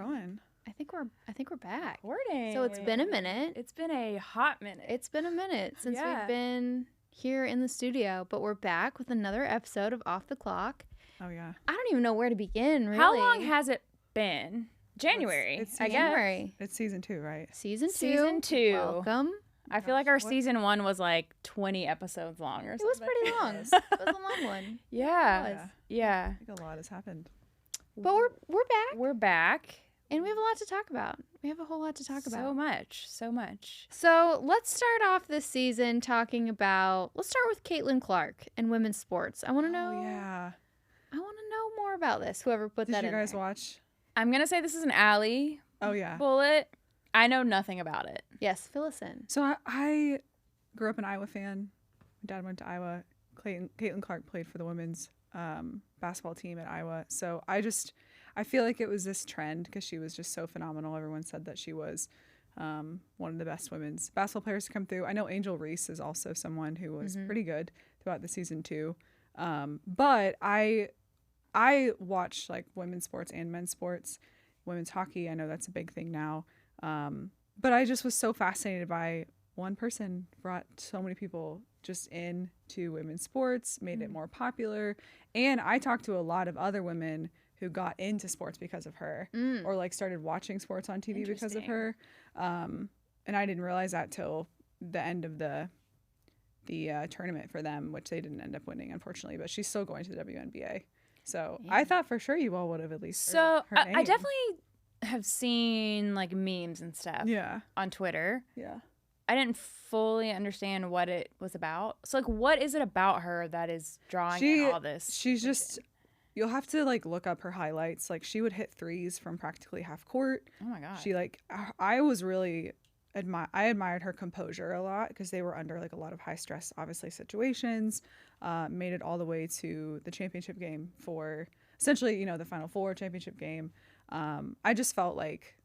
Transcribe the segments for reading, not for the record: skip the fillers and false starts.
going? I think we're back. Recording. So it's been a minute. It's been a hot minute. It's been a minute since Yeah. we've been here in the studio, but we're back with another episode of Off the Clock. Oh yeah. I don't even know where to begin, really. How long has it been? January. It's I guess. January. It's season 2, right? Season 2. Season 2. Welcome. I feel like our What? season 1 was like 20 episodes long or It something. was pretty long. It was a long one. Yeah. It was. Yeah. I think a lot has happened. But we're back, We're back. and we have a lot to talk about. We have a whole lot to talk about. So much. So much. So let's start off this season talking about. Let's start with Caitlin Clark and women's sports. I want to know. Oh yeah. I want to know more about this. Whoever put Did that you in guys there. watch? I'm going to say this is an Allie Oh yeah. bullet. I know nothing about it. Yes, fill us in. So I grew up an Iowa fan. My dad went to Iowa. Caitlin Clark played for the women's basketball team at Iowa. So I feel like it was this trend because she was just so phenomenal. Everyone said that she was one of the best women's basketball players to come through. I know Angel Reese is also someone who was pretty good throughout the season too. But I watch like women's sports and men's sports, women's hockey. I know that's a big thing now. But I just was so fascinated by one person brought so many people just into women's sports, made it more popular. And I talked to a lot of other women who got into sports because of her or like started watching sports on TV because of her. And I didn't realize that till the end of the tournament for them, which they didn't end up winning, unfortunately, but she's still going to the WNBA. So I thought for sure you all would have at least heard her name. I definitely have seen like memes and stuff on Twitter. Yeah. I didn't fully understand what it was about. So like what is it about her that is drawing in all this? She's just, you'll have to like look up her highlights. Like she would hit threes from practically half court. Oh my god. She like, I was really I admired her composure a lot because they were under like a lot of high stress, obviously, situations. Made it all the way to the championship game for essentially, the Final Four championship game. I just felt like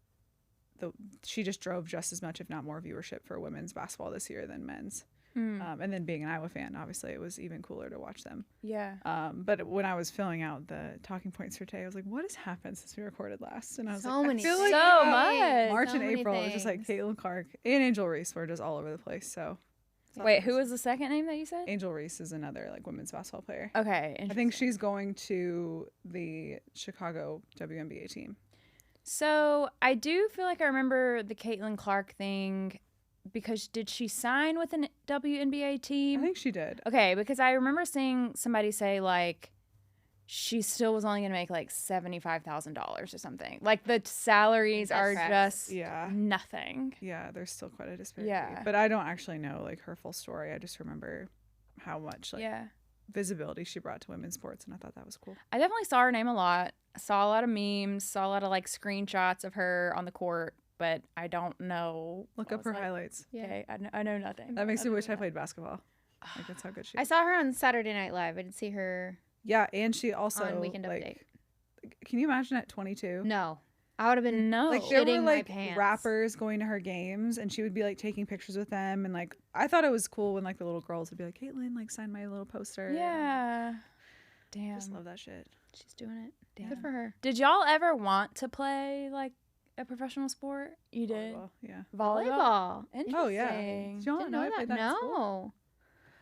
she just drove just as much, if not more, viewership for women's basketball this year than men's. And then being an Iowa fan, obviously, it was even cooler to watch them. Yeah. But when I was filling out the talking points for today, I was like, what has happened since we recorded last? And I was So like, many I feel like so much. March So and many April, it was just like Caitlin Clark and Angel Reese were just all over the place. So Wait, who was the second name that you said? Angel Reese is another like women's basketball player. Okay. I think she's going to the Chicago WNBA team. So I do feel like I remember the Caitlin Clark thing because did she sign with an WNBA team? I think she did. Okay, because I remember seeing somebody say like she still was only going to make like $75,000 or something. Like the salaries That's are correct. just Yeah. nothing. Yeah, there's still quite a disparity. Yeah. But I don't actually know like her full story. I just remember how much like visibility she brought to women's sports, and I thought that was cool. I definitely saw her name a lot. I saw a lot of memes, saw a lot of like screenshots of her on the court, but I don't know. Look I up was her like, highlights. Okay, I know nothing. That makes me other wish than I played basketball. Like that's how good she I is. saw her on Saturday Night Live. I didn't see her Yeah, and she also on Weekend like, Update. Can you imagine at 22? No. I would have been No. Like there were shitting my like pants. rappers going to her games, and she would be like taking pictures with them, and like I thought it was cool when like the little girls would be like, "Caitlin, like sign my little poster." Yeah. I Damn. just love that shit. She's doing it. Damn. Good for her. Did y'all ever want to play like a professional sport? You did. Volleyball, yeah. Volleyball. Oh yeah. Interesting. Did y'all Didn't know I know played that. that in school? No.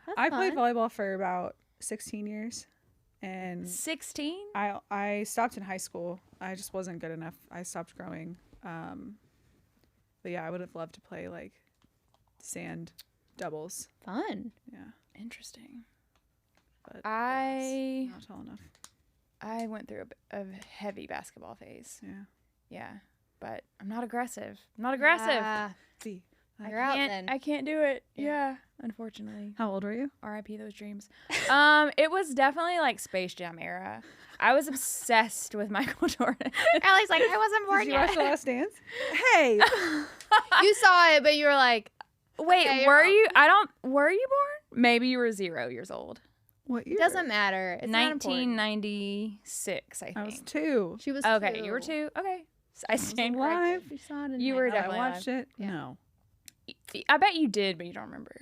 That's I played fun. volleyball for about 16 years, and 16? I stopped in high school. I just wasn't good enough. I stopped growing. But yeah, I would have loved to play like sand doubles. Fun. Yeah, Interesting. but I not tall enough. I went through a heavy basketball phase. Yeah. Yeah. But I'm not aggressive. I'm not aggressive. Ah, See, you're out can't, then. I can't do it. Yeah. Yeah. Unfortunately. how old were you? R.I.P. those dreams. It was definitely like Space Jam era. I was obsessed with Michael Jordan. Allie's like, I wasn't born Did you yet. watch The Last Dance? Hey, You saw it, but you were like, Wait, Okay, were you're you? Were you born? Maybe you were 0 years old. what year? it doesn't matter. It's not important. 1996, I think. I was 2. She was Okay, two. you were 2. Okay, so I was stand alive. corrected. She saw it in You high were school. I definitely watched it. Yeah. No. I bet you did, but you don't remember.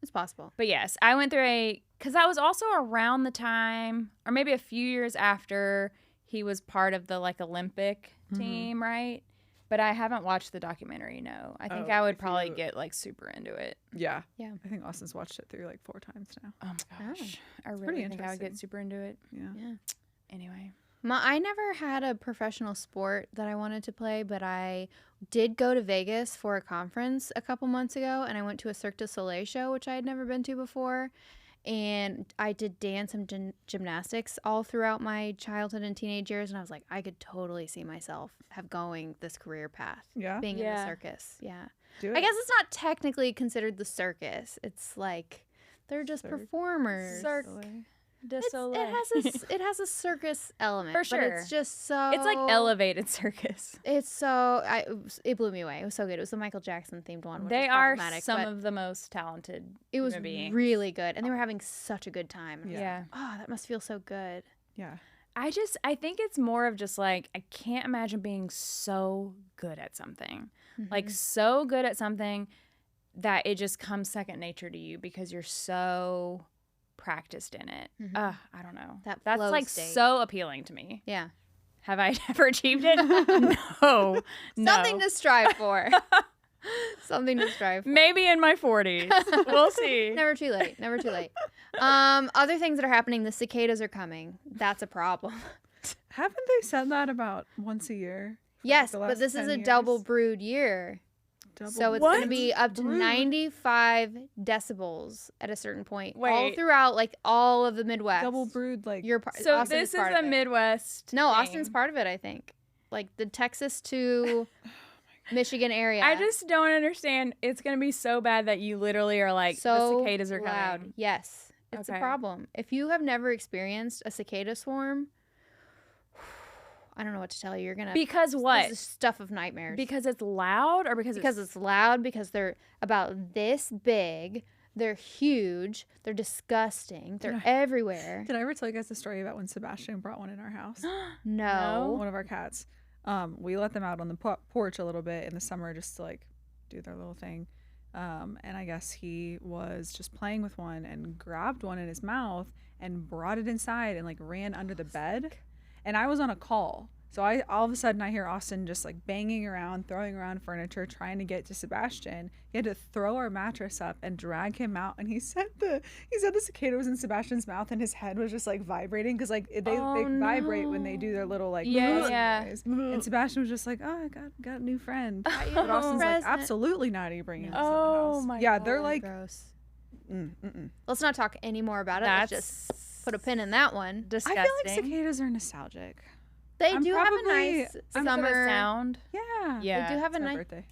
It's possible. But yes, I went through because that was also around the time, or maybe a few years after he was part of the like Olympic team, right? But I haven't watched the documentary, no. I think I would probably get, like, super into it. Yeah. Yeah. I think Austin's watched it through like 4 times now. Oh, my gosh. I pretty really think I would interesting. get super into it. Yeah. Yeah. Anyway. I never had a professional sport that I wanted to play, but I did go to Vegas for a conference a couple months ago, and I went to a Cirque du Soleil show, which I had never been to before. And I did dance and gymnastics all throughout my childhood and teenage years, and I was like, I could totally see myself going this career path, Yeah. being in Yeah. the circus. Yeah. Do it. I guess it's not technically considered the circus. It's like they're just Cirque. performers. Cirque Soleil. du It Soleil. has a circus element, For but sure. it's just so. It's like elevated circus. It's so. It blew me away. It was so good. It was the Michael Jackson themed one. Which They is are problematic, some but of the most talented it was human beings. really good, and they were having such a good time. And I was Yeah. like, oh, that must feel so good. Yeah. I think it's more of just like, I can't imagine being so good at something. Like, so good at something that it just comes second nature to you because you're so practiced in it. I don't know. That That's flow like state. so appealing to me. Yeah, Have I ever achieved it? No. something to strive for. Something to strive for. Maybe in my 40s. We'll see. Never too late. Never too late. Other things that are happening. The cicadas are coming. That's a problem. Haven't they said that about once a year? for, like, Yes, the but last this is 10 a double years? brewed year. Double So it's going to What? be up to Brewed. 95 decibels at a certain point. All Wait. throughout, like, all of the Midwest. double brewed, like Your part. So Austin this is part a of it. Midwest No, thing. Austin's part of it, I think. Like, the Texas to Michigan area. I just don't understand. It's going to be so bad that you literally are like, so the cicadas are loud. coming. Yes. It's a Okay. problem. If you have never experienced a cicada swarm, I don't know what to tell you. You're going to... Because This what? is stuff of nightmares. Because it's loud or because it's loud, because they're about this big, they're huge, they're disgusting, they're everywhere. Did I ever tell you guys the story about when Sebastian brought one in our house? No. One of our cats. We let them out on the porch a little bit in the summer just to like do their little thing. And I guess he was just playing with one and grabbed one in his mouth and brought it inside and like ran under the bed. And I was on a call. So all of a sudden I hear Austin just like banging around, throwing around furniture, trying to get to Sebastian. He had to throw our mattress up and drag him out. And he said the cicada was in Sebastian's mouth and his head was just like vibrating because like they vibrate when they do their little like Yeah. noise. And Sebastian was just like, oh, I got a new friend. But Austin's like, Present. absolutely not. Are you bringing this in the Oh house? my Yeah, they're Oh, like, gross. mm-mm. Let's not talk any more about it. Let's That's just put a pin in that one. I disgusting. feel like cicadas are nostalgic. They I'm do have a probably- nice I'm For the summer sound. Yeah. Yeah. They do have a It's my nice. birthday.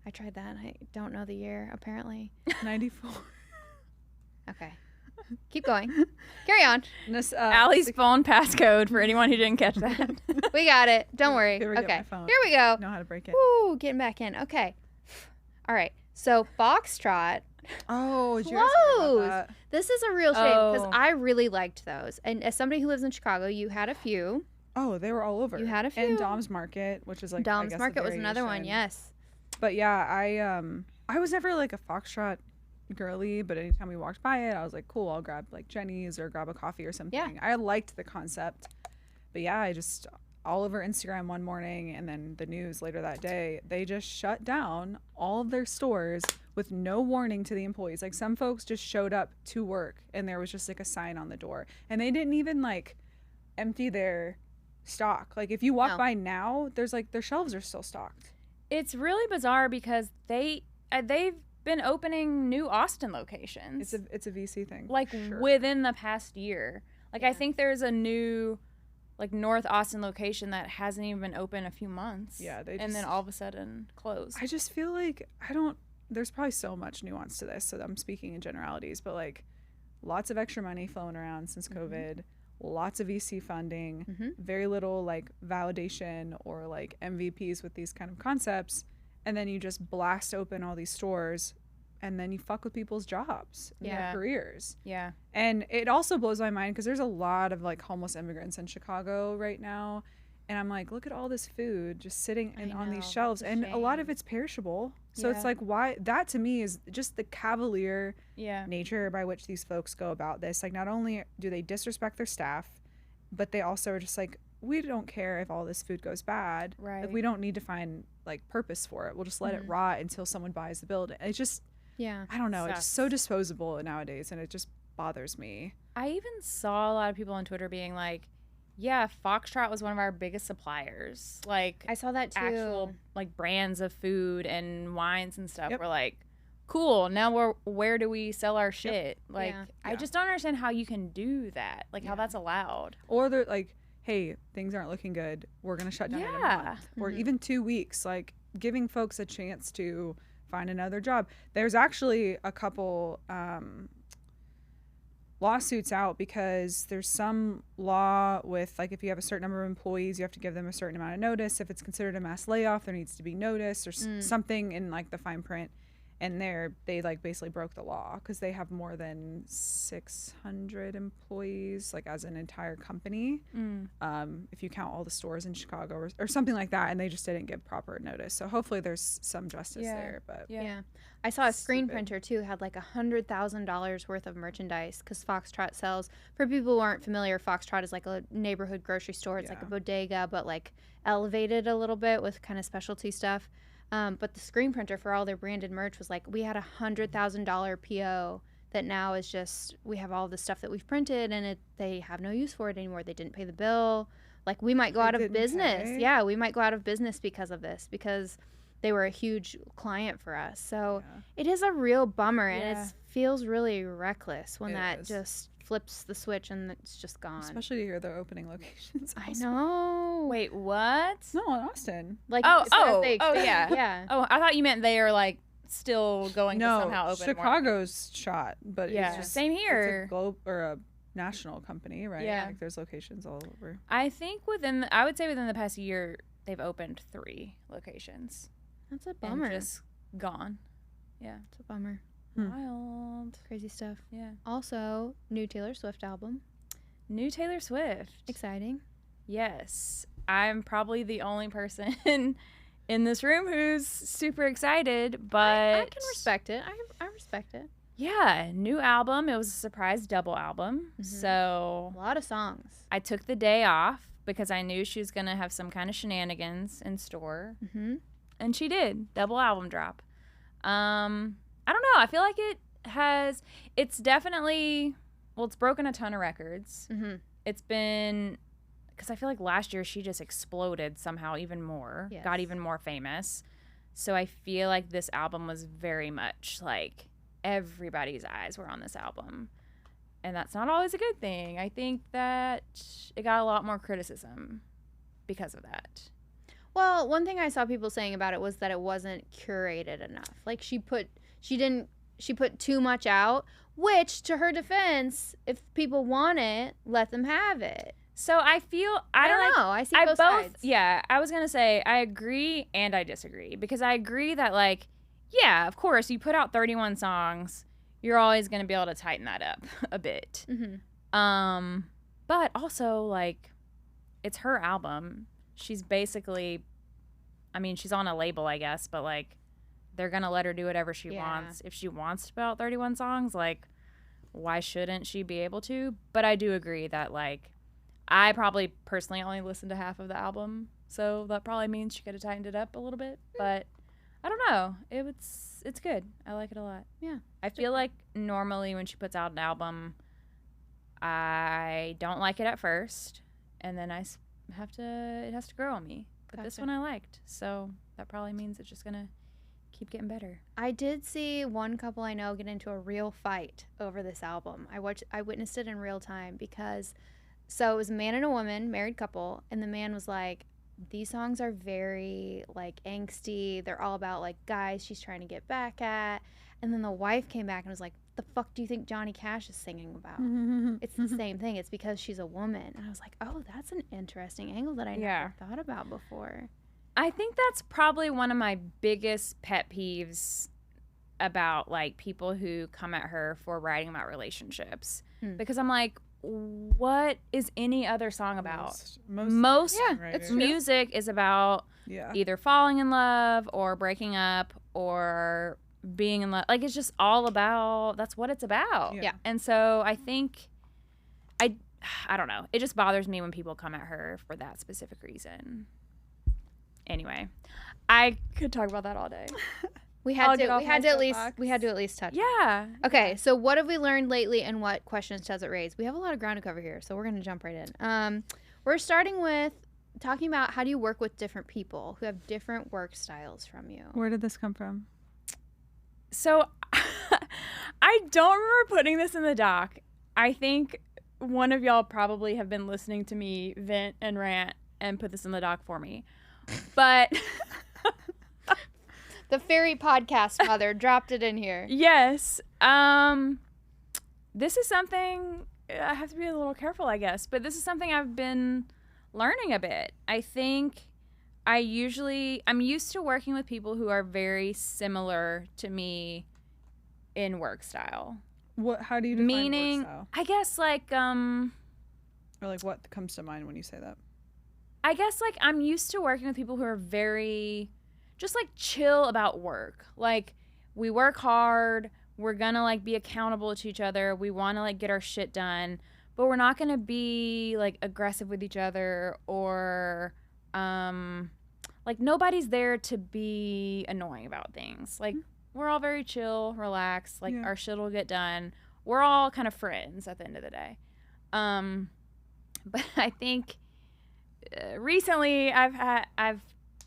I tried that. I don't know the year. Apparently. 94. Okay. Keep going. Carry on. Allie's phone passcode for anyone who didn't catch that. We got it. Don't worry. Here we go, Okay. my phone. Here we go. Know how to break it. Woo, getting back in. Okay. All right. So Foxtrot. Oh, did you guys hear Closed. about that? This is a real shame because Oh. I really liked those. And as somebody who lives in Chicago, you had a few. Oh, they were all over. You had a few. And Dom's Market, which is like I Dom's guess, a Market was another one. variation. Yes. But yeah, I was never like a Foxtrot girly, but anytime we walked by it, I was like, cool, I'll grab like Jenny's or grab a coffee or something. Yeah. I liked the concept. But yeah, I just all over Instagram one morning and then the news later that day, they just shut down all of their stores with no warning to the employees. Like some folks just showed up to work and there was just like a sign on the door. And they didn't even like empty their stock. Like if you walk No. by now, there's like their shelves are still stocked. It's really bizarre because they've been opening new Austin locations. It's a VC thing. like sure. within the past year. Like I think there's a new like North Austin location that hasn't even been open a few months. Yeah, they and then just- all of a sudden closed. I just feel like there's probably so much nuance to this, so I'm speaking in generalities, but like lots of extra money flowing around since COVID, lots of VC funding, very little like validation or like MVPs with these kind of concepts, and then you just blast open all these stores and then you fuck with people's jobs and Yeah. their careers. yeah. And it also blows my mind because there's a lot of like homeless immigrants in Chicago right now. And I'm like, look at all this food just sitting on these know, shelves. it's a And a lot of shame. it's perishable. So it's Yeah. like, why? That to me is just the cavalier Yeah. nature by which these folks go about this. Like, not only do they disrespect their staff, but they also are just like we don't care if all this food goes bad. Right. Like, we don't need to find like purpose for it. We'll just let it rot until someone buys the building. It's just, I don't know. It's Sucks. so disposable nowadays, and it just bothers me. I even saw a lot of people on Twitter being like, yeah, Foxtrot was one of our biggest suppliers. Like, I saw that too. actual like brands of food and wines and stuff. Yep. We're like, cool. Now where do we sell our shit? Like, Yeah. I just don't understand how you can do that. Like, how that's allowed. Or they're like, hey, things aren't looking good. We're going to shut down in a month. Or even 2 weeks, like giving folks a chance to find another job. There's actually a couple lawsuits out because there's some law with, like, if you have a certain number of employees, you have to give them a certain amount of notice. If it's considered a mass layoff, there needs to be notice or something in like the fine print. And they like basically broke the law because they have more than 600 employees, like as an entire company, if you count all the stores in Chicago or something like that. And they just didn't give proper notice. So hopefully there's some justice there. But Yeah. I saw a screen Stupid. printer too, had like $100,000 worth of merchandise because Foxtrot sells. For people who aren't familiar, Foxtrot is like a neighborhood grocery store. It's like a bodega, but like elevated a little bit with kind of specialty stuff. But the screen printer for all their branded merch was like, we had $100,000 PO that now is just, we have all the stuff that we've printed and they have no use for it anymore. They didn't pay the bill. Like, we might go out of business. pay? Yeah, we might go out of business because of this, because they were a huge client for us. So it is a real bummer, and it feels really reckless when It is. just flips the switch and it's just gone. especially to hear their opening locations. I also. know. Wait, what? No, in Austin. Like, Oh, as they oh, expand. yeah. Yeah. Oh, I thought you meant they are like still going to No, somehow open more. Chicago's shot, but Yeah, it's just, same it's here. a globe or a national company, right? Yeah. Like, there's locations all over. I think I would say within the past year, they've opened 3 locations. That's a bummer. And just gone. Yeah. It's a bummer. Wild. Crazy stuff. Yeah. Also, new Taylor Swift album. New Taylor Swift. Exciting. Yes. I'm probably the only person in this room who's super excited, but I can respect it. I respect it. yeah, new album. It was a surprise double album. So A lot of songs. I took the day off because I knew she was going to have some kind of shenanigans in store. Mm-hmm. And she did. Double album drop. I don't know. I feel like it's definitely, well, it's broken a ton of records. Mm-hmm. It's been, because I feel like last year she just exploded somehow even more, Yes. got even more famous. So I feel like this album was very much like everybody's eyes were on this album. And that's not always a good thing. I think that it got a lot more criticism because of that. Well, one thing I saw people saying about it was that it wasn't curated enough. Like, she put too much out, which, to her defense, if people want it, let them have it. So I feel I don't know. I see both sides. Yeah, I was gonna say I agree and I disagree, because I agree that, like, yeah, of course, you put out 31 songs, you're always gonna be able to tighten that up a bit. Mm-hmm. But also, like, it's her album. She's basically, I mean, she's on a label, I guess, but like, they're gonna let her do whatever she wants. If she wants to put out 31 songs, like, why shouldn't she be able to? But I do agree that, like, I probably personally only listened to half of the album, so that probably means she could have tightened it up a little bit. But I don't know. It's good. I like it a lot. Yeah. I feel like normally when she puts out an album, I don't like it at first, and then it has to grow on me. But this Gotcha. one I liked, so that probably means it's just gonna keep getting better. I did see one couple I know get into a real fight over this album. I witnessed it in real time because, so it was a man and a woman, married couple, and the man was like, these songs are very, like, angsty. They're all about, like, guys she's trying to get back at. And then the wife came back and was like, the fuck do you think Johnny Cash is singing about? It's the same thing. It's because she's a woman. And I was like, oh, that's an interesting angle that I never thought about before. I think that's probably one of my biggest pet peeves about, like, people who come at her for writing about relationships. Because I'm like, what is any other song about? Most music is about either falling in love or breaking up or being in love. Like, it's just all about, that's what it's about. Yeah. And so I think I don't know. It just bothers me when people come at her for that specific reason. Anyway, I could talk about that all day. We had I'll to get off we had my to at least soapbox. we had to at least touch. Yeah. Okay, so what have we learned lately and what questions does it raise? We have a lot of ground to cover here, so we're going to jump right in. We're starting with talking about how do you work with different people who have different work styles from you. Where did this come from? So I don't remember putting this in the doc. I think one of y'all probably have been listening to me vent and rant and put this in the doc for me. But The fairy podcast mother dropped it in here. yes, this is something I have to be a little careful, I guess. But this is something I've been learning a bit. I think I'm used to working with people who are very similar to me in work style. How do you define Meaning, work style? I guess like Or like what comes to mind when you say that? I guess like I'm used to working with people who are very just like chill about work. Like we work hard, we're gonna like be accountable to each other, we wanna like get our shit done, but we're not gonna be like aggressive with each other or like nobody's there to be annoying about things. Like we're all very chill, relaxed, like our shit will get done. We're all kind of friends at the end of the day. But I think recently I've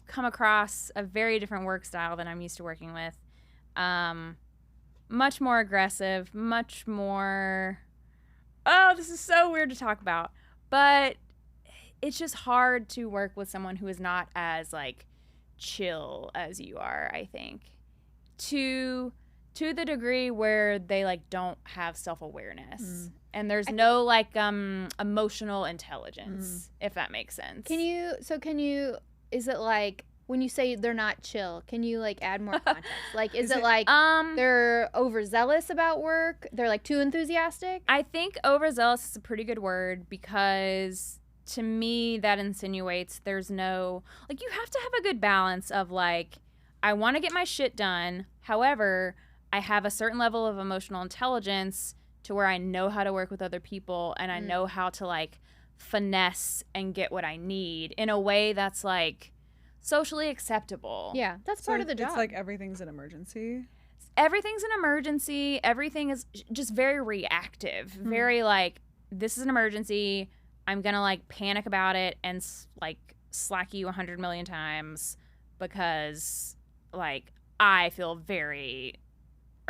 come across a very different work style than I'm used to working with. Much more aggressive, much more, oh, this is so weird to talk about, but it's just hard to work with someone who is not as like chill as you are, I think, to the degree where they like don't have self-awareness and there's no like emotional intelligence, if that makes sense. Is it like when you say they're not chill, can you like add more context? Like is it like they're overzealous about work? They're like too enthusiastic? I think overzealous is a pretty good word because to me that insinuates there's no, like, you have to have a good balance of like, I want to get my shit done. However, I have a certain level of emotional intelligence to where I know how to work with other people and I know how to like finesse and get what I need in a way that's like socially acceptable. Yeah, that's part of the job. It's like everything's an emergency. Everything's an emergency. Everything is just very reactive. Very like, this is an emergency. I'm going to like panic about it and like slack you 100 million times because like I feel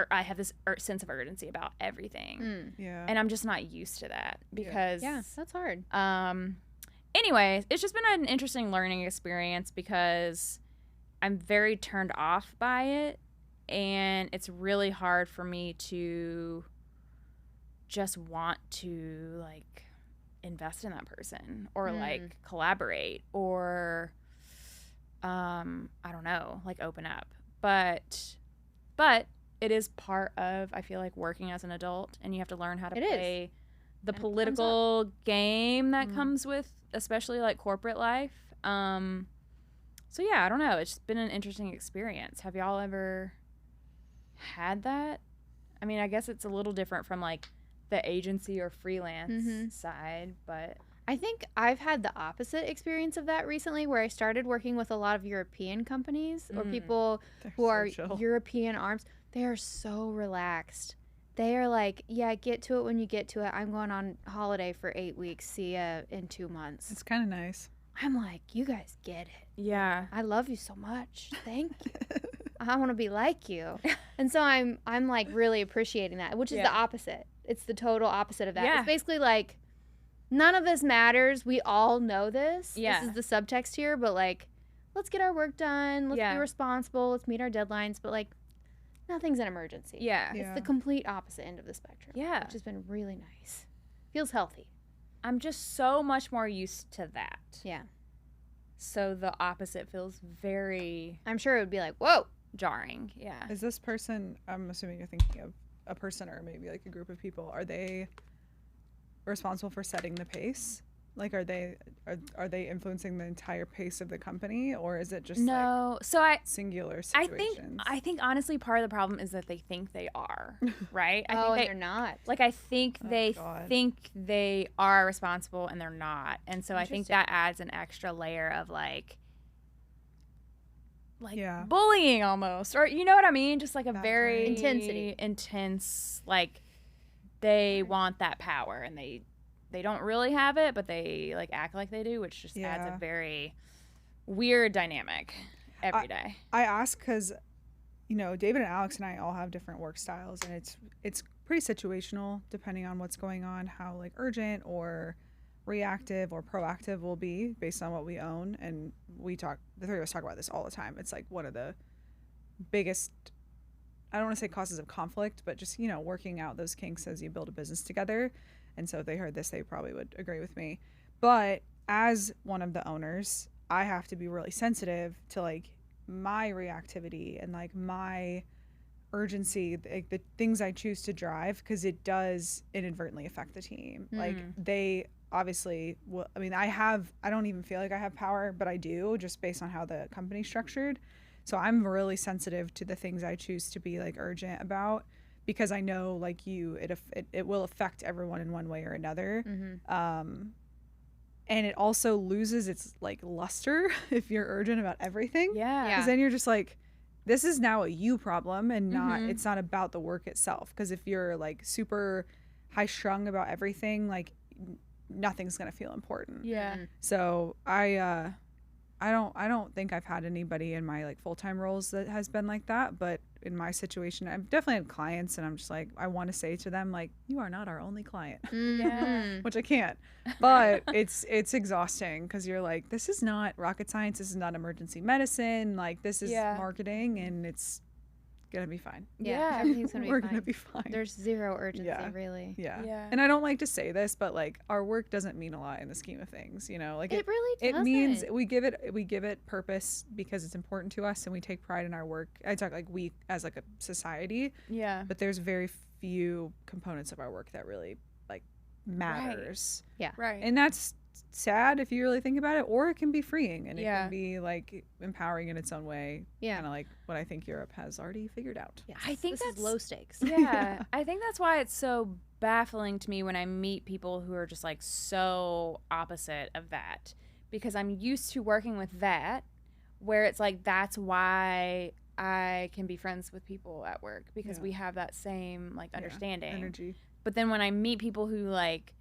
I have this sense of urgency about everything. Yeah. And I'm just not used to that because yeah, that's hard. Anyway, it's just been an interesting learning experience because I'm very turned off by it and it's really hard for me to just want to like invest in that person or like collaborate or I don't know, like open up. But it is part of, I feel like, working as an adult, and you have to learn how to play the political game that comes with, especially like corporate life. So yeah, I don't know. It's been an interesting experience. Have y'all ever had that? I mean, I guess it's a little different from like the agency or freelance side, but I think I've had the opposite experience of that recently where I started working with a lot of European companies or people who are chill. European arms. They are so relaxed. They are like, yeah, get to it when you get to it. I'm going on holiday for 8 weeks. See ya in 2 months. It's kind of nice. I'm like, you guys get it. yeah. I love you so much. Thank you. I want to be like you. And so I'm like really appreciating that, which is the opposite. It's the total opposite of that. Yeah. It's basically like, none of this matters. We all know this. Yeah. This is the subtext here, but like, let's get our work done. Let's be responsible. Let's meet our deadlines. But like, nothing's an emergency. Yeah. It's the complete opposite end of the spectrum. Yeah. Which has been really nice. Feels healthy. I'm just so much more used to that. Yeah. So the opposite feels very I'm sure it would be like, whoa. jarring. Yeah. Is this person, I'm assuming you're thinking of a person or maybe like a group of people, are they responsible for setting the pace Like, are they influencing the entire pace of the company, or is it just No. like So singular I situations? think honestly part of the problem is that they think they are, right? I Oh, think and they're not. like I think they God. think they are responsible and they're not. And so I think Interesting. that adds an extra layer of like Yeah. bullying almost. Or you know what I mean? Just like a That's very right. Intensity. intense like they want that power and they don't really have it, but they like act like they do, which just adds Yeah. a very weird dynamic every day. I ask because, you know, David and Alex and I all have different work styles, and it's pretty situational depending on what's going on, how like urgent or reactive or proactive will be based on what we own. And the three of us talk about this all the time. It's like one of the biggest, I don't want to say causes of conflict, but just, you know, working out those kinks as you build a business together. And so if they heard this, they probably would agree with me. But as one of the owners, I have to be really sensitive to like my reactivity and like my urgency, like the things I choose to drive, because it does inadvertently affect the team. Like they obviously will, I mean, I don't even feel like I have power, but I do, just based on how the company's structured. So I'm really sensitive to the things I choose to be like urgent about, because I know, like you, it will affect everyone in one way or another. And it also loses its like luster if you're urgent about everything. Yeah. Because then you're just like, this is now a you problem, and not it's not about the work itself. Because if you're like super high strung about everything, like nothing's gonna feel important. Yeah. So I don't think I've had anybody in my like full-time roles that has been like that, but in my situation I've definitely had clients, and I'm just like, I want to say to them like, you are not our only client. Yeah. Which I can't, but it's exhausting, because you're like, this is not rocket science, this is not emergency medicine, like this is marketing, and it's gonna be fine. Yeah, everything's gonna be We're fine. gonna be fine. There's zero urgency, really. Yeah. And I don't like to say this, but like our work doesn't mean a lot in the scheme of things, you know. Like It really it doesn't. means we give it purpose because it's important to us, and we take pride in our work. I talk like we as like a society, Yeah. but there's very few components of our work that really like matters. Yeah. Right. And that's sad if you really think about it, or it can be freeing, and it Yeah. can be like empowering in its own way. Yeah. Kind of like what I think Europe has already figured out. Yes. I think this is that's- low stakes. Yeah. I think that's why it's so baffling to me when I meet people who are just like so opposite of that, because I'm used to working with that, where it's like that's why I can be friends with people at work, because we have that same like understanding. Energy. But then when I meet people who like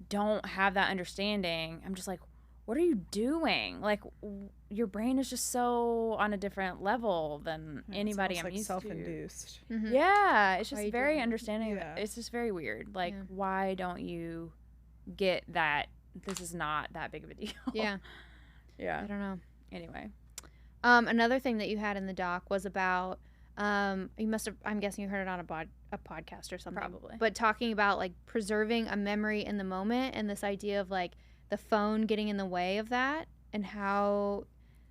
don't have that understanding, I'm just like, what are you doing? Like your brain is just so on a different level than anybody I'm like used self-induced. to. Yeah, it's Why just you very doing it? understanding. Yeah. It's just very weird. Like, Yeah. why don't you get that this is not that big of a deal? Yeah. I Yeah. don't know. Anyway. Another thing that you had in the doc was about you must have, I'm guessing you heard it on a podcast or something. Probably. But talking about like preserving a memory in the moment, and this idea of like the phone getting in the way of that, and how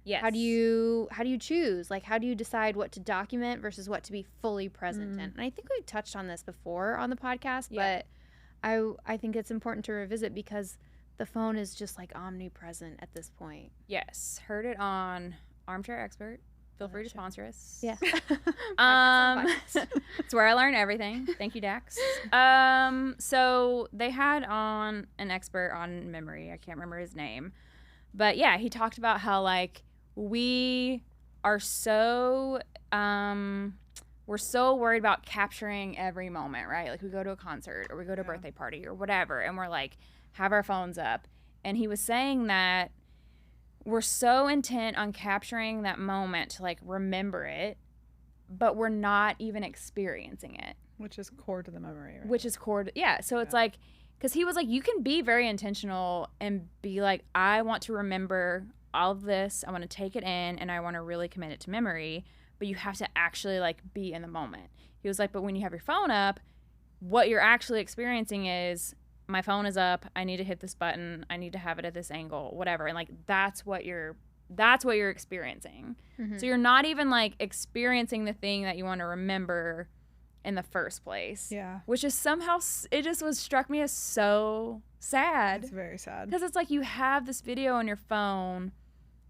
Yes. how do you choose, like how do you decide what to document versus what to be fully present in? And I think we touched on this before on the podcast, Yeah. but I think it's important to revisit, because the phone is just like omnipresent at this point. Yes. Heard it on Armchair Expert. Feel free to sponsor us. Yeah. It's where I learn everything. Thank you, Dax. So they had on an expert on memory. I can't remember his name, but yeah, he talked about how like we are so we're so worried about capturing every moment, right? Like we go to a concert or we go to a birthday party or whatever, and we're like have our phones up. And he was saying that we're so intent on capturing that moment to like remember it, but we're not even experiencing it, Which is core to the memory, right? which is core to, yeah. So it's like, because he was like, you can be very intentional and be like, I want to remember all of this, I want to take it in, and I want to really commit it to memory, but you have to actually like be in the moment. He was like, but when you have your phone up, what you're actually experiencing is, my phone is up, I need to hit this button, I need to have it at this angle, whatever. And like that's what you're experiencing. So you're not even like experiencing the thing that you want to remember in the first place. Yeah. Which is somehow, it just struck me as so sad. It's very sad. Because it's like you have this video on your phone,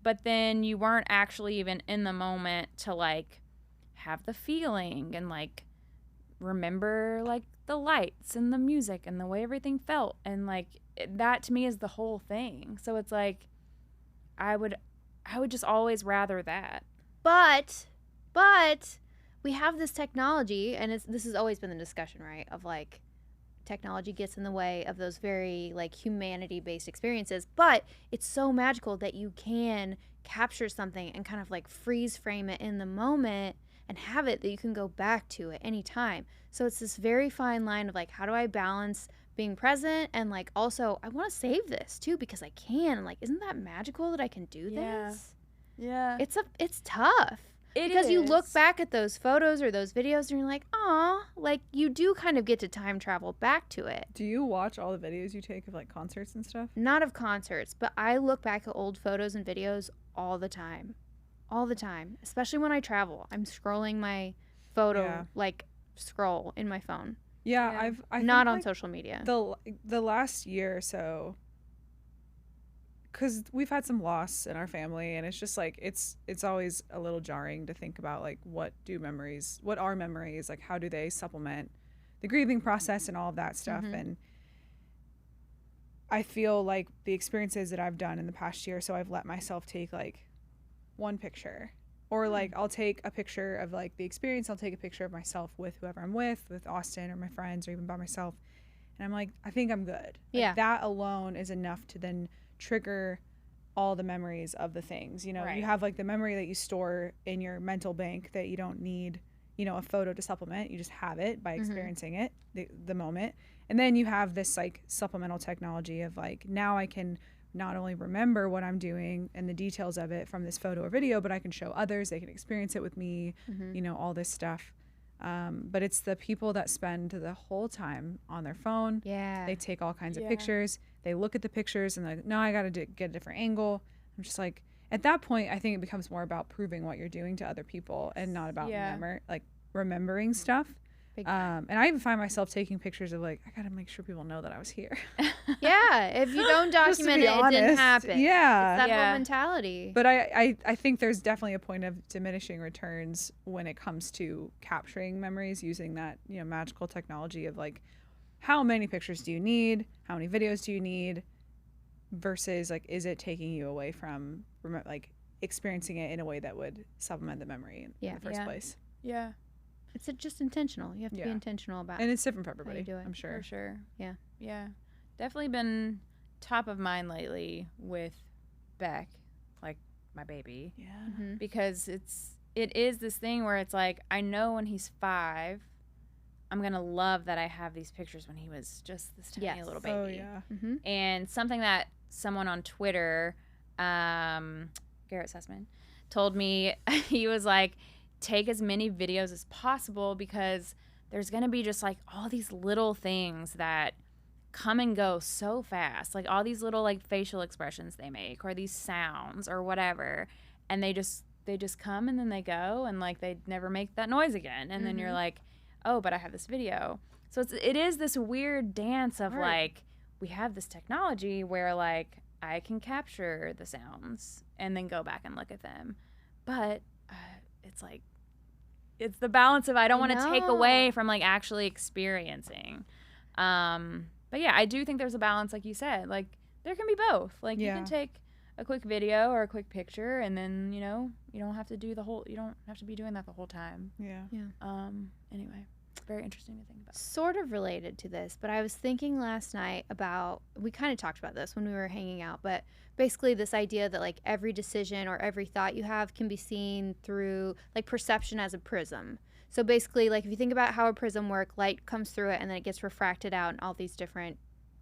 but then you weren't actually even in the moment to like have the feeling and like remember like the lights and the music and the way everything felt. And like that to me is the whole thing. So it's like I would just always rather that. But we have this technology, and this has always been the discussion, right? Of like technology gets in the way of those very like humanity-based experiences, but it's so magical that you can capture something and kind of like freeze frame it in the moment and have it that you can go back to at any time. So it's this very fine line of like, how do I balance being present and like also I want to save this too because I can, and like, isn't that magical that I can do this? Yeah. It's tough. Because you look back at those photos or those videos and you're like, aw, like you do kind of get to time travel back to it. Do you watch all the videos you take of like concerts and stuff? Not of concerts, but I look back at old photos and videos all the time. All the time. Especially when I travel. I'm scrolling my photo, like scroll in my phone. Yeah, I've not think, on like, social media. The last year or so, because we've had some loss in our family, and it's just like it's always a little jarring to think about like what are memories, like how do they supplement the grieving process and all of that stuff. And I feel like the experiences that I've done in the past year, so I've let myself take like one picture, or like I'll take a picture of like the experience, I'll take a picture of myself with whoever I'm with Austin or my friends, or even by myself, and I'm like, I think I'm good. Like, that alone is enough to then trigger all the memories of the things, you know. You have like the memory that you store in your mental bank that you don't need, you know, a photo to supplement. You just have it by experiencing it, the moment. And then you have this like supplemental technology of like, now I can not only remember what I'm doing and the details of it from this photo or video, but I can show others, they can experience it with me, you know, all this stuff. But it's the people that spend the whole time on their phone. Yeah. They take all kinds of pictures. They look at the pictures and they're like, no, I got to get a different angle. I'm just like, at that point, I think it becomes more about proving what you're doing to other people and not about remembering stuff. And I even find myself taking pictures of like, I got to make sure people know that I was here. Yeah. If you don't document it, it didn't happen. Yeah. It's that whole mentality. But I think there's definitely a point of diminishing returns when it comes to capturing memories using that, you know, magical technology of like, how many pictures do you need? How many videos do you need? Versus like, is it taking you away from like experiencing it in a way that would supplement the memory in the first place? Yeah. It's just intentional. You have to be intentional about it. And it's different for everybody, do it. I'm sure. For sure. Yeah. Yeah. Definitely been top of mind lately with Beck, like my baby. Yeah. Because it is this thing where it's like, I know when he's 5, I'm going to love that I have these pictures when he was just this tiny little baby. Oh, yeah. And something that someone on Twitter, Garrett Sussman, told me, he was like, take as many videos as possible because there's going to be just like all these little things that come and go so fast. Like all these little like facial expressions they make or these sounds or whatever. And they just come and then they go and like they never make that noise again. And then you're like, oh, but I have this video. So it is this weird dance of like, we have this technology where like I can capture the sounds and then go back and look at them. But it's like, it's the balance of I don't want to take away from like actually experiencing. But yeah, I do think there's a balance, like you said. Like there can be both. Like you can take a quick video or a quick picture, and then you know you don't have to do you don't have to be doing that the whole time. Yeah. Anyway, very interesting to think about. Sort of related to this, but I was thinking last night about, we kind of talked about this when we were hanging out, but basically this idea that like every decision or every thought you have can be seen through like perception as a prism. So basically, like if you think about how a prism works, light comes through it and then it gets refracted out in all these different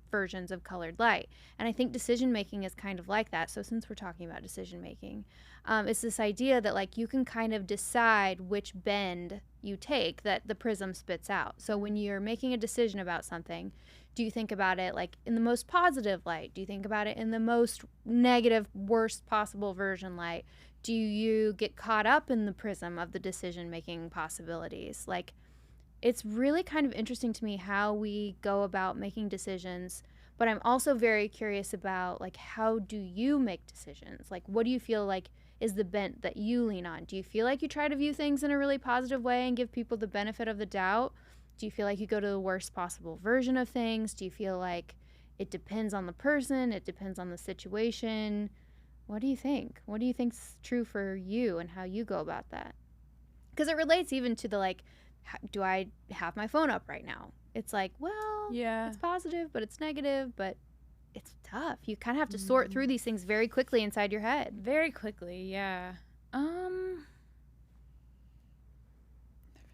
versions of colored light. And I think decision making is kind of like that. So since we're talking about decision making, it's this idea that like you can kind of decide which bend you take that the prism spits out. So when you're making a decision about something, do you think about it like in the most positive light? Do you think about it in the most negative, worst possible version light? Do you get caught up in the prism of the decision making possibilities? Like it's really kind of interesting to me how we go about making decisions, but I'm also very curious about, like, how do you make decisions? Like, what do you feel like is the bent that you lean on? Do you feel like you try to view things in a really positive way and give people the benefit of the doubt? Do you feel like you go to the worst possible version of things? Do you feel like it depends on the person? It depends on the situation? What do you think? What do you think's true for you and how you go about that? Because it relates even to the, like, do I have my phone up right now? It's like, well, Yeah. it's positive, but it's negative, but it's tough. You kind of have to sort through these things very quickly inside your head. Very quickly, yeah. I feel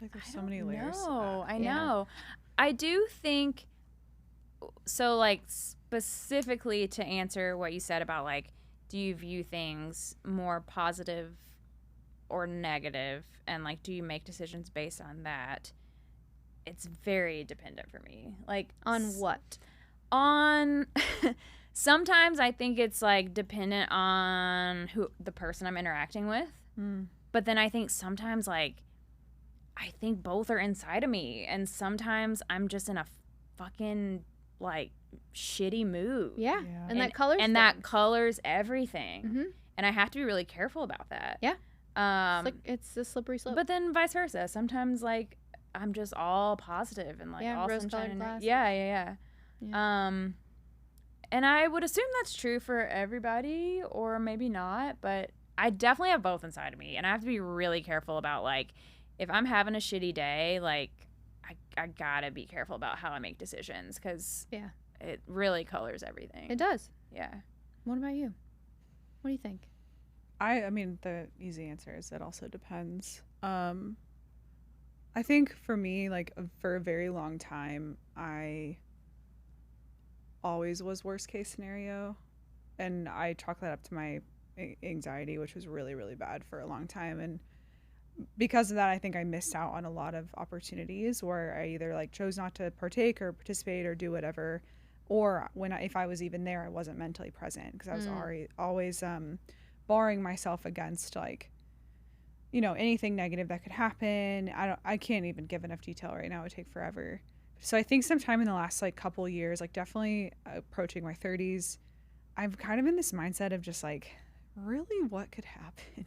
like there's so many layers. No, I Yeah. know. I do think so, like, specifically to answer what you said about, like, do you view things more positive or negative, and, like, do you make decisions based on that? It's very dependent for me. Like, On what? on sometimes I think it's, like, dependent on who the person I'm interacting with. But then I think sometimes, like, I think both are inside of me, and sometimes I'm just in a fucking, like, shitty mood. Yeah. Yeah. And that colors and that things. colors everything. Mhm. And I have to be really careful about that. Yeah. Um It's a slippery slope. but then vice versa. Sometimes, like, I'm just all positive and, like, Yeah, all rose-colored sunshine and glasses. yeah. Yeah. And I would assume that's true for everybody, or maybe not, but I definitely have both inside of me, and I have to be really careful about, like, if I'm having a shitty day, like, I gotta be careful about how I make decisions, because Yeah. it really colors everything. It does. Yeah. What about you? What do you think? I mean, the easy answer is it also depends. I think for me, like, for a very long time, I always was worst case scenario, and I chalk that up to my anxiety, which was really, really bad for a long time. And because of that, I think I missed out on a lot of opportunities where I either, like, chose not to partake or participate or do whatever, or if I was even there, I wasn't mentally present because I was always barring myself against, like, you know, anything negative that could happen. I can't even give enough detail right now. It would take forever. So I think sometime in the last, like, couple years, like, definitely approaching my 30s, I'm kind of in this mindset of just, like, really what could happen?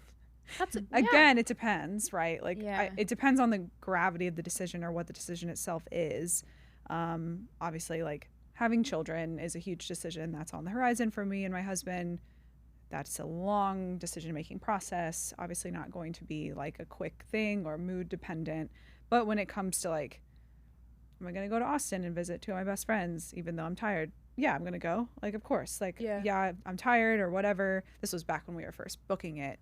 That's Again, it depends, right? Like, Yeah. it depends on the gravity of the decision or what the decision itself is. Obviously, like, having children is a huge decision that's on the horizon for me and my husband. That's a long decision-making process. Obviously not going to be, like, a quick thing or mood dependent. But when it comes to, like, am I going to go to Austin and visit two of my best friends even though I'm tired? Yeah, I'm going to go. Like, of course. Like, yeah, I'm tired or whatever. This was back when we were first booking it.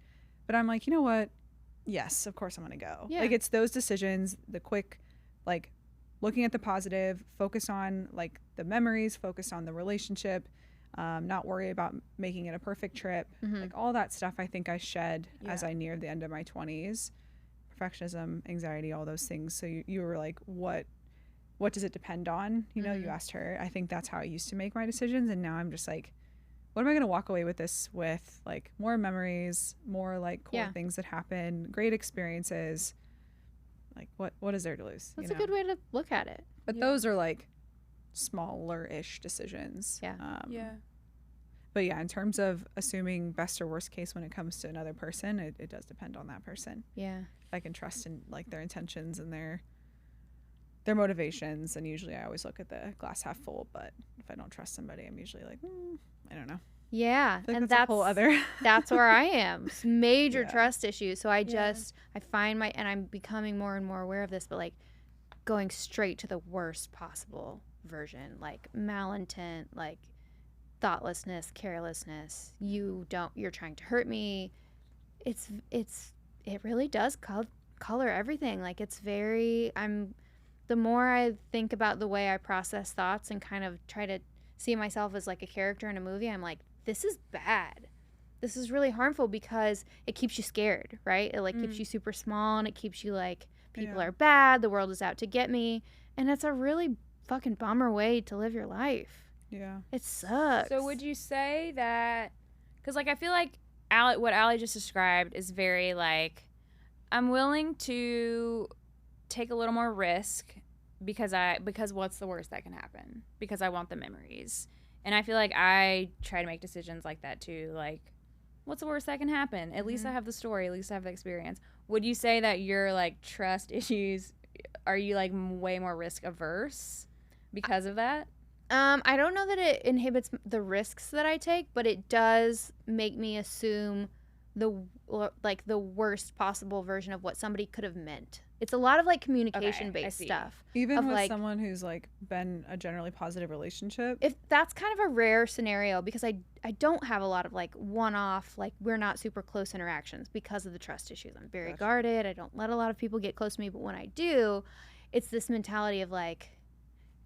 But I'm like, you know what? Yes, of course I'm going to go. Yeah. Like, it's those decisions, the quick, like, looking at the positive, focus on, like, the memories, focus on the relationship, not worry about making it a perfect trip. Like, all that stuff I think I shed as I neared the end of my 20s. Perfectionism, anxiety, all those things. So you were like, what does it depend on? You know, you asked her. I think that's how I used to make my decisions. And now I'm just like, what am I going to walk away with this with? Like, more memories, more, like, cool things that happen, great experiences. Like, what is there to lose? That's a good way to look at it. But those are, like, smaller-ish decisions. Yeah. But yeah, in terms of assuming best or worst case when it comes to another person, it does depend on that person. Yeah. If I can trust in, like, their intentions and their motivations, and usually I always look at the glass half full. But if I don't trust somebody, I'm usually like, I don't know. Yeah, Like, and that's a whole other. that's where I am. Major Yeah. trust issues. So I find and I'm becoming more and more aware of this, but, like, going straight to the worst possible version, like malintent, like thoughtlessness, carelessness. You're trying to hurt me. It really does color everything. Like, it's very, the more I think about the way I process thoughts and kind of try to see myself as, like, a character in a movie, I'm like, this is bad. This is really harmful because it keeps you scared, right? It, like, keeps you super small, and it keeps you, like, people are bad, the world is out to get me. And it's a really fucking bummer way to live your life. Yeah. It sucks. So would you say that, because, like, I feel like what Allie just described is very, like, I'm willing to take a little more risk because what's the worst that can happen? Because I want the memories. And I feel like I try to make decisions like that too. Like, what's the worst that can happen? At least I have the story. At least I have the experience. Would you say that your like trust issues, are you like way more risk averse because of that? I don't know that it inhibits the risks that I take, but it does make me assume the worst possible version of what somebody could have meant. It's a lot of like communication based stuff. Even with like, someone who's like been a generally positive relationship. If that's kind of a rare scenario, because I don't have a lot of like one-off, like we're not super close interactions because of the trust issues. I'm very guarded. I don't let a lot of people get close to me, but when I do, it's this mentality of like,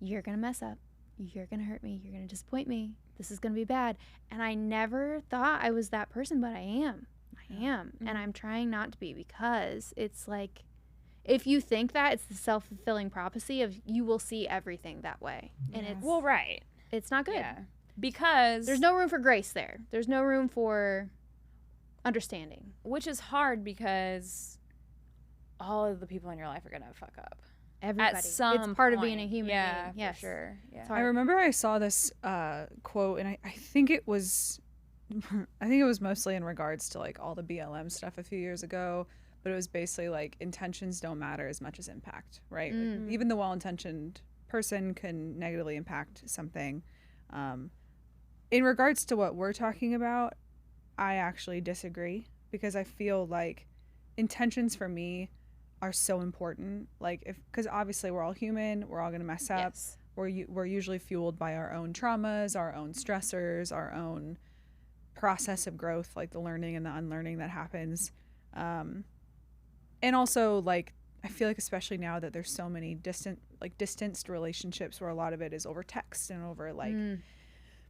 you're gonna mess up. You're going to hurt me. You're going to disappoint me. This is going to be bad. And I never thought I was that person, but I am. I am. And I'm trying not to be, because it's like, if you think that, it's the self-fulfilling prophecy of you will see everything that way. And it's, well, right. It's not good. Yeah. Because there's no room for grace there. There's no room for understanding. Which is hard because all of the people in your life are going to fuck up. Everybody. At some it's part point. of being a human being. Yes. For sure. Yeah. I remember I saw this quote, and I think it was mostly in regards to like all the BLM stuff a few years ago, but it was basically like intentions don't matter as much as impact, right? Like, even the well-intentioned person can negatively impact something. In regards to what we're talking about, I actually disagree, because I feel like intentions for me are so important. Like, because obviously we're all human, we're all gonna mess up. Yes. We're usually fueled by our own traumas, our own stressors, our own process of growth, like the learning and the unlearning that happens. And also, like, I feel like especially now that there's so many distanced relationships where a lot of it is over text and over like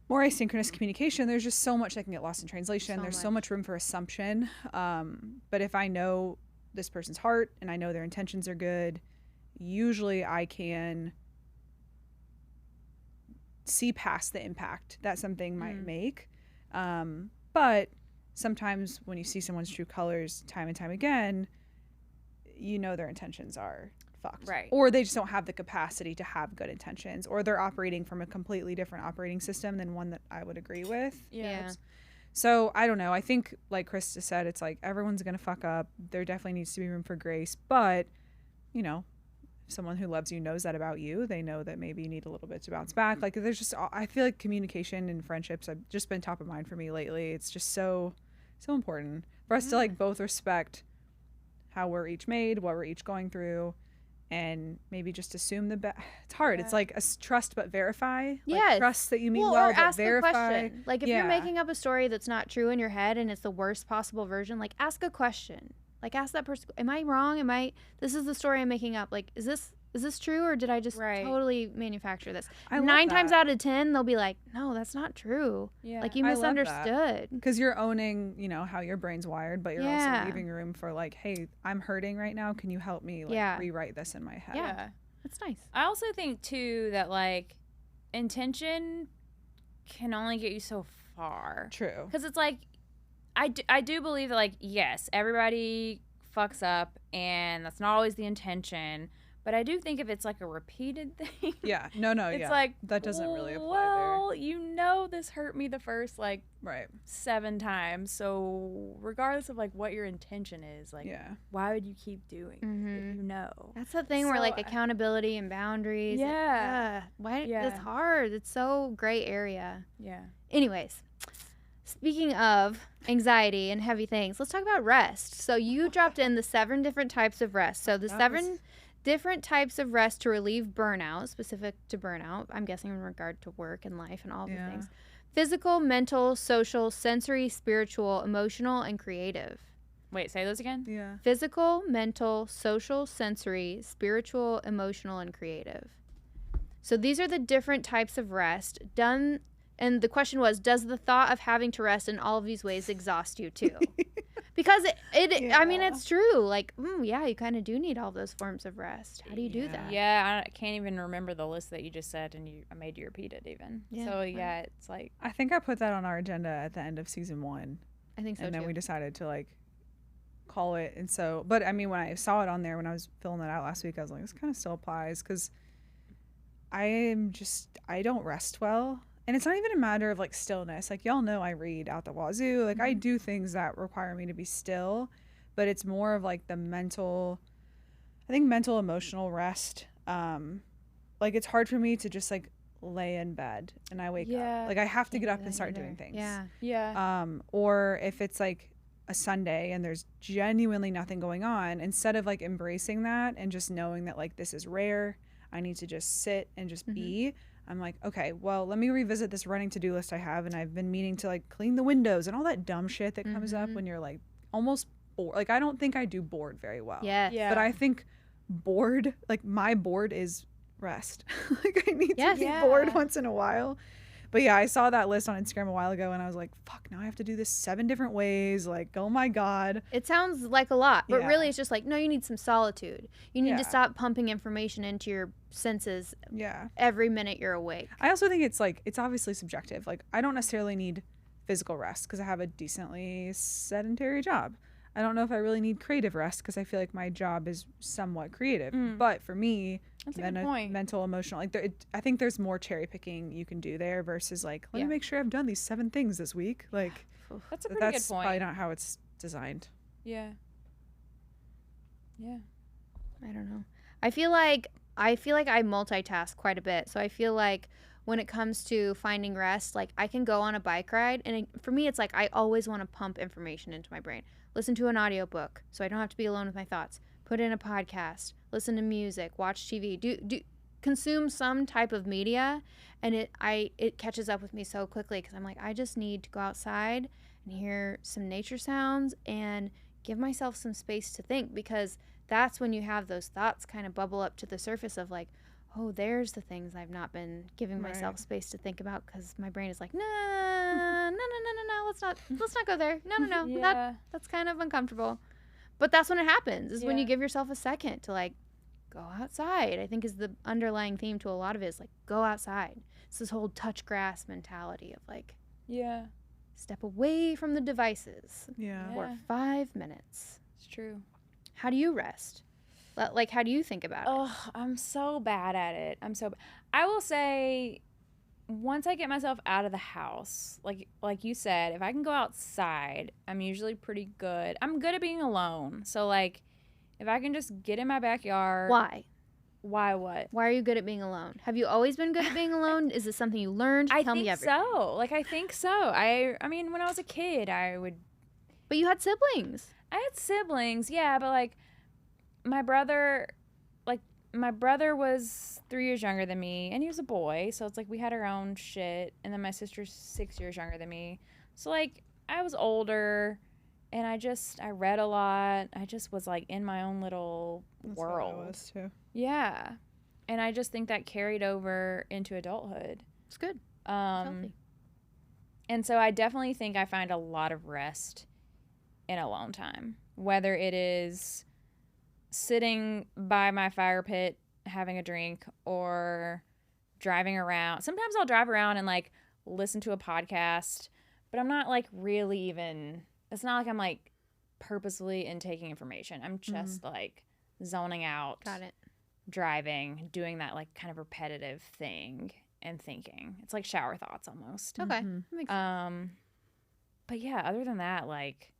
more asynchronous communication, there's just so much that can get lost in translation. There's so much room for assumption. But if I know this person's heart and I know their intentions are good, usually I can see past the impact that something might make. But sometimes when you see someone's true colors time and time again, you know their intentions are fucked. Right. Or they just don't have the capacity to have good intentions, or they're operating from a completely different operating system than one that I would agree with. Yeah. So I don't know. I think, like Krista said, it's like everyone's going to fuck up. There definitely needs to be room for grace. But, you know, if someone who loves you knows that about you, they know that maybe you need a little bit to bounce back. Like, there's just, I feel like communication and friendships have just been top of mind for me lately. It's just so important for us to like both respect how we're each made, what we're each going through, and maybe just assume the best. It's hard. It's like a trust but verify. Yes. Like, trust that you mean or well, but ask verify. a question. Like, if you're making up a story that's not true in your head and it's the worst possible version, like, ask a question. Like, ask that person, am I wrong? This is the story I'm making up. Like, is this true, or did I just totally manufacture this? 9 times out of 10, they'll be like, no, that's not true. Yeah. Like, you misunderstood. Because you're owning, you know, how your brain's wired, but you're also leaving room for like, hey, I'm hurting right now. Can you help me rewrite this in my head? Yeah. That's nice. I also think too that like intention can only get you so far. True. Because it's like, I do believe that like, yes, everybody fucks up and that's not always the intention. But I do think if it's like a repeated thing. Yeah. No, it's like, that doesn't really apply well, there. you know this hurt me the first like 7 times. So regardless of like what your intention is, like why would you keep doing it if you know? That's the thing where like accountability and boundaries. Yeah. It's hard. It's so gray area. Yeah. Anyways, speaking of anxiety and heavy things, let's talk about rest. So you dropped in the 7 different types of rest. So the 7 different types of rest to relieve burnout, specific to burnout, I'm guessing in regard to work and life and all of the things. Physical, mental, social, sensory, spiritual, emotional, and creative. Wait, say those again? Yeah. Physical, mental, social, sensory, spiritual, emotional, and creative. So these are the different types of rest done. And the question was, does the thought of having to rest in all of these ways exhaust you too? Because I mean, it's true. Like, you kind of do need all those forms of rest. How do you do that? Yeah, I can't even remember the list that you just said, and I made you repeat it even. Yeah, so, it's like... I think I put that on our agenda at the end of season 1. I think so, and then too. we decided to, like, call it. And so, but I mean, when I saw it on there, when I was filling that out last week, I was like, this kind of still applies because I don't rest well. And it's not even a matter of like stillness. Like, y'all know I read out the wazoo. Like, I do things that require me to be still, but it's more of like the mental, I think mental, emotional rest. Like, it's hard for me to just like lay in bed and I wake up. Like, I have to get up and start doing things. Yeah. Or if it's like a Sunday and there's genuinely nothing going on, instead of like embracing that and just knowing that like this is rare, I need to just sit and just be. I'm like, okay, well, let me revisit this running to-do list I have, and I've been meaning to like clean the windows and all that dumb shit that comes up when you're like almost bored. Like, I don't think I do bored very well. Yeah. But I think bored, like my bored is rest. Like, I need to be bored once in a while. But yeah, I saw that list on Instagram a while ago and I was like, fuck, now I have to do this 7 different ways. Like, oh my God. It sounds like a lot, but really it's just like, no, you need some solitude. You need to stop pumping information into your senses every minute you're awake. I also think it's like, it's obviously subjective. Like, I don't necessarily need physical rest because I have a decently sedentary job. I don't know if I really need creative rest because I feel like my job is somewhat creative. But for me, that's a good point. Mental, emotional, like I think there's more cherry picking you can do there versus like, let me make sure I've done these 7 things this week. Like, that's a pretty good point. That's probably not how it's designed. Yeah. I don't know. I feel like I multitask quite a bit. So I feel like when it comes to finding rest, like I can go on a bike ride, and for me it's like I always want to pump information into my brain. Listen to an audiobook so I don't have to be alone with my thoughts. Put in a podcast, listen to music, watch TV, do consume some type of media, and it catches up with me so quickly because I'm like, I just need to go outside and hear some nature sounds and give myself some space to think, because that's when you have those thoughts kind of bubble up to the surface of like, oh, there's the things I've not been giving myself space to think about because my brain is like, no, let's not go there. No, that's kind of uncomfortable. But that's when it happens, is when you give yourself a second to like go outside. I think is the underlying theme to a lot of it, is like go outside. It's this whole touch grass mentality of like, step away from the devices for 5 minutes. It's true. How do you rest? Like, how do you think about it? Oh, I'm so bad at it. I will say, once I get myself out of the house, like you said, if I can go outside, I'm usually pretty good. I'm good at being alone. So, like, if I can just get in my backyard. Why? Why what? Why are you good at being alone? Have you always been good at being alone? Is this something you learned? Tell me everything. I think so. I mean, when I was a kid, I would. But you had siblings. I had siblings, yeah, but, like, my brother was 3 years younger than me, and he was a boy, so it's like we had our own shit. And then my sister's 6 years younger than me, so like I was older, and I read a lot. I just was like in my own little world. What I was too. Yeah, and I just think that carried over into adulthood. It's good. It's healthy. And so I definitely think I find a lot of rest in alone time, whether it is sitting by my fire pit having a drink or driving around. Sometimes I'll drive around and like listen to a podcast, but I'm not like really even, it's not like I'm like purposely intaking information. I'm just like zoning out. Got it. Driving, doing that like kind of repetitive thing and thinking. It's like shower thoughts almost. Okay. Makes sense. But yeah, other than that, like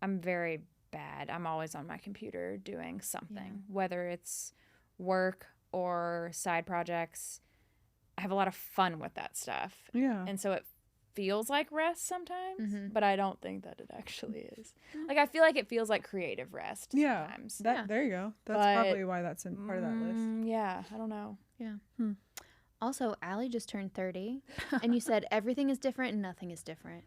I'm very bad. I'm always on my computer doing something, whether it's work or side projects. I have a lot of fun with that stuff. Yeah. And so it feels like rest sometimes, but I don't think that it actually is. Like, I feel like it feels like creative rest sometimes. There you go. That's probably why that's in part of that list. Yeah, I don't know. Yeah. Also, Allie just turned 30, and you said everything is different and nothing is different.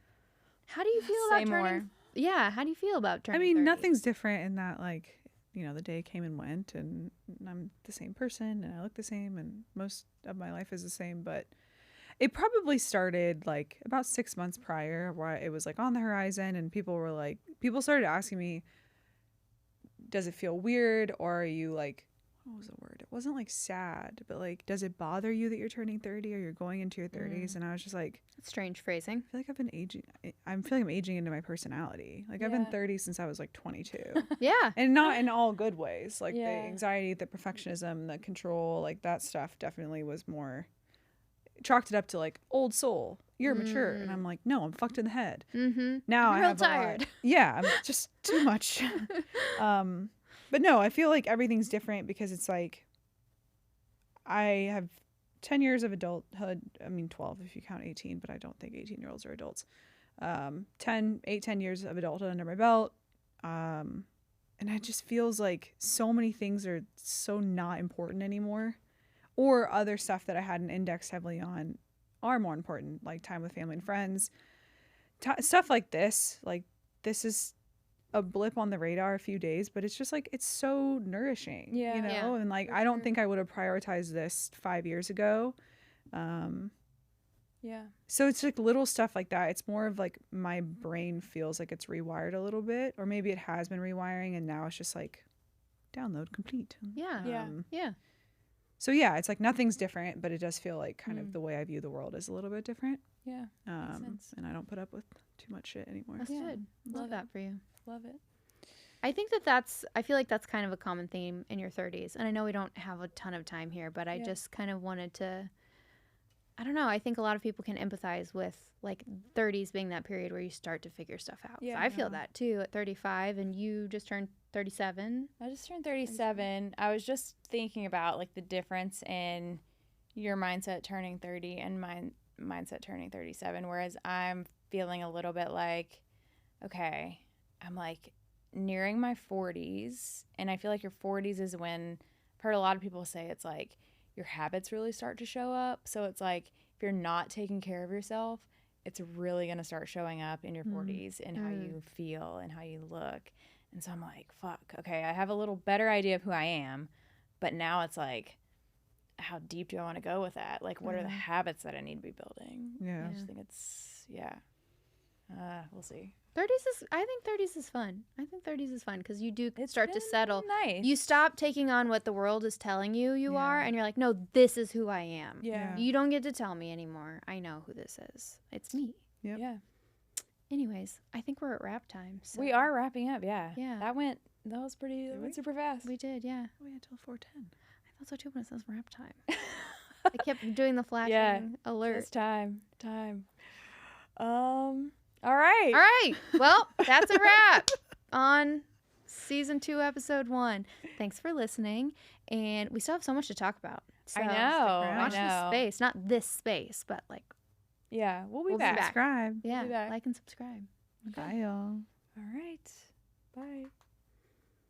How do you feel about turning? Yeah, how do you feel about turning 30? Nothing's different in that, like, the day came and went, and I'm the same person, and I look the same, and most of my life is the same, but it probably started, like, about 6 months prior, where it was, like, on the horizon, and people started asking me, does it feel weird, or are you, like, what was the word? It wasn't like sad, but like, does it bother you that you're turning 30 or you're going into your 30s? And I was just like, That's strange phrasing. I feel like I've been aging. I feel like I'm aging into my personality. Like I've been 30 since I was like 22. Yeah. And not in all good ways. Like the Yeah. anxiety, the perfectionism, the control, like that stuff definitely was more, chalked it up to like old soul. You're mature. And I'm like, no, I'm fucked in the head. Mm-hmm. Now You're I real have a lot. tired. Yeah, I'm just too much. But no, I feel like everything's different because it's like I have 10 years of adulthood. I mean, 12 if you count 18, but I don't think 18-year-olds are adults. 10 years of adulthood under my belt. And it just feels like so many things are so not important anymore. Or other stuff that I hadn't indexed heavily on are more important, like time with family and friends. Stuff like this. Like, this is a blip on the radar a few days, but it's just like, it's so nourishing, Yeah. you know? Yeah, And like, for I don't sure. think I would have prioritized this 5 years ago. Yeah. So it's like little stuff like that. It's more of like my brain feels like it's rewired a little bit, or maybe it has been rewiring and now it's just like download complete. Yeah. Yeah. Yeah. So yeah, it's like nothing's different, but it does feel like kind of the way I view the world is a little bit different. Yeah. Makes sense. And I don't put up with too much shit anymore. That's Yeah. good. Love Love that for you. Love it. I think I feel like that's kind of a common theme in your 30s. And I know we don't have a ton of time here, but I just kind of wanted to, I don't know. I think a lot of people can empathize with like 30s being that period where you start to figure stuff out. 'Cause Yeah. I feel that too at 35, and you just turned 37. I just turned 37. I was just thinking about like the difference in your mindset turning 30 and my mindset turning 37, whereas I'm feeling a little bit like, okay, I'm like nearing my 40s, and I feel like your 40s is when I've heard a lot of people say it's like your habits really start to show up. So it's like if you're not taking care of yourself, it's really going to start showing up in your 40s and how you feel and how you look. And so I'm like, fuck, okay, I have a little better idea of who I am, but now it's like, how deep do I want to go with that? Like, what are the habits that I need to be building? Yeah. I just think it's, we'll see. I think 30s is fun. I think 30s is fun because you do It's start to been settle. Nice. You stop taking on what the world is telling you are, Yeah. and you're like, no, this is who I am. Yeah. You don't get to tell me anymore. I know who this is. It's me. Yep. Yeah. Anyways, I think we're at wrap time. So We are wrapping up. Yeah. Yeah. That went super fast. We did, yeah. We had till 4:10. I thought so too when it says wrap time. I kept doing the flashing Yeah. alert. It's time. All right. All right. Well, that's a wrap on season 2, episode 1. Thanks for listening. And we still have so much to talk about. So I know. around. watch I know. this space. Not this space, but like, Yeah. We'll be We'll be back. back. Subscribe. yeah, back. like and subscribe. Bye, y'all. All right. Bye.